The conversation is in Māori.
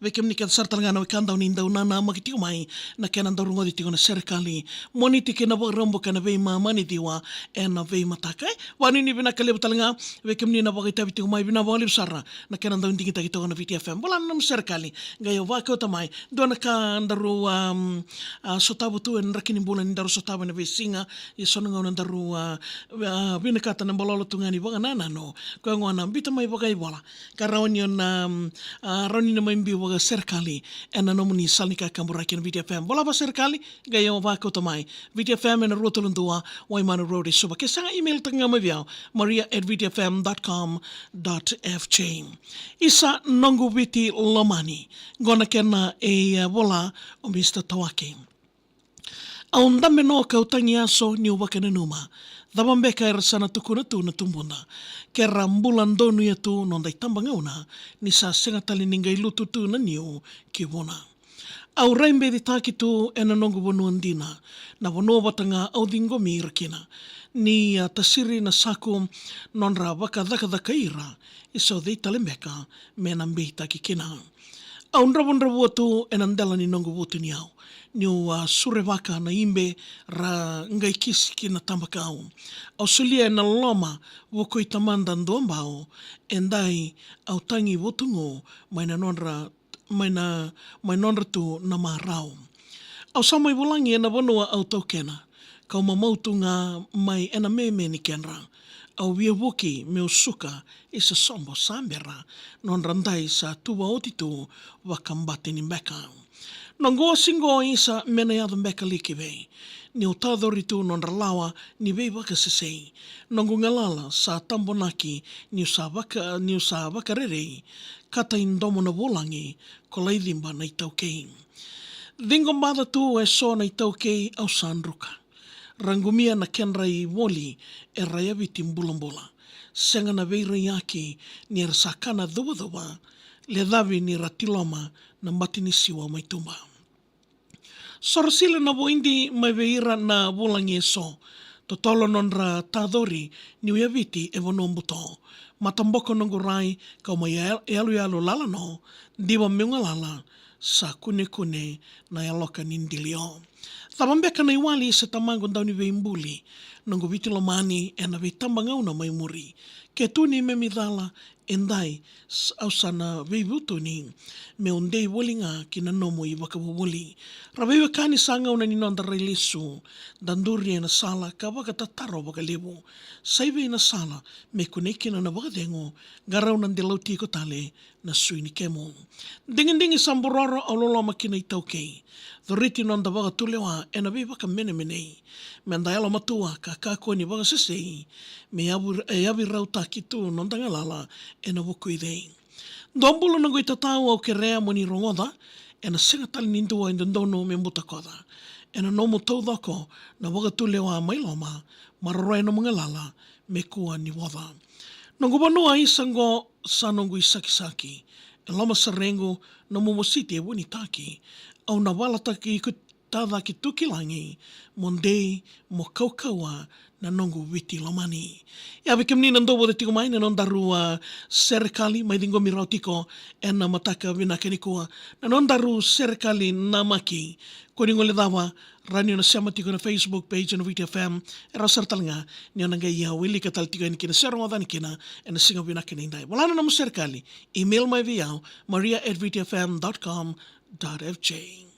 Vekem ni kan sartal nga na wikanda uninda unana makitiyo mai na kenan darungo di tigo na serikali. Moniti kena rambo kana vei mamani diwa ena vei matakai. Wani ni bina kalib talanga vekem ni na bakita bitigo mai bina balib sarra na kenan daun tingita kito na VitiFM. Wala nam serikali. Gaya wako tamai doon ka daru sotabu tu en rakini bulan daru sotabu na vesinga isonanga na daru binakata na balolo tungani baga nanano. Kaya ngwana bita mai bagai bola. Karawan yon rani na maimbi waga serikali ena nomuni salnika kamburaki na VitiFM. Bola ba serikali gaya wako tamai VitiFM ena rotolundua waimana road suba kesanga email tanga mabiao maria@vitiFM.com.fj. Isa nongu viti LOMANI gona kena Vola o Mr.Tawake. Aun dame no kautangi aso ni waka na numa. Dabambeka era sana tukuna tu na tumbuna. Kera mbulan donu ya tu nondai tambangauna ni sa sengatali ningai lutu tu na niu ki wona. Au raimbe di taki tu ena nongu bonuan dina. Na bono batanga au dingomi irakina. Ni tasiri na saku nonra waka dhaka ira. Iso di talembeka menambi taki kina. Au nrabu atu enandela ni nongu wutu ni au. Niu surevaka na imbe ra ngai kisi ki na tambakau. Au sulia na loma wako i tamanda ndoambao endai au tangi wutungo maina nonra tu na marau. Au samai bulangi ena wanua au taukena. Kau mamautu ngā mai ena meme ni kenra. Au wia woki me usuka isa sombo sambera non randai sa tuwa otitu wakambate ni mbeka. Nongo singo isa mena yada mbeka liki vei. Ni o tādori tu non ralawa ni vei waka sesei. Nongo ngalala sa tambonaki ni usa waka rerei kata indomo na wolangi ko leidimba na itaukei. Dingombada tu e so na itaukei au sanruka. Rangumia na kenrai woli e rayaviti mbulambola. Senga na veira yaki ni rasakana dhuwa le dhavi ni ratiloma na matini siwa maitumba. Sorosile na boindi mai veira na wolangi e so. Totolo nonra tādori ni uiaviti e vonombuto. Matamboko nongo rai kau mai alu lalano diwa meunga lala sa kune na yaloka nindilio. Tabambeka na iwali sa tamango daw ni veimbuli nongo viti LOMANI ena vei tambangauna mai muri. Ke tuni me midala endai au sana vei vutuni me ondei wolinga kina nomo i wakawawoli. Rawewe kani sanga una ninonda reilisu danduri ena sala ka waka tataro waka lewu. Saive ena sala me kunekina na waka dengo garau nande lauti ko tale na suini kemo. Dingin samburoro au loloma kina itaukei. Doriti nonda waka tulewa ena vei waka menemenei. Me andayala matua ka kako ni waka sesei me awi rauta kitu nonda ngalala ena wuku idei. Dombulu nango i tatau au ke rea moni rongoda ena sengatali nindua indandono me mutakoda. Ena nomo taudako na waka tulewa mailoma maroroe no mga lala me kua ni wada. Nango banua isango sa nongo isaki e lama sarengo na momositi e wuni taki au na wala taki i tada ki tukilangi mondei mo kaukaua na nongo viti LOMANI. Ia vikem ni nandobo de tiko mai na nondaru Serekali mai dingo mirau tiko ena mataka vinakenikua na nondaru Serekali Namaki koningo le dawa rani na sema tiko na Facebook page na VitiFM era sartalanga ni onanga ia wili katal tiko ni kina serong adani kina ena singa vinakenindai. Wala na namu Serekali email mai viau maria@vitifm.com.fj.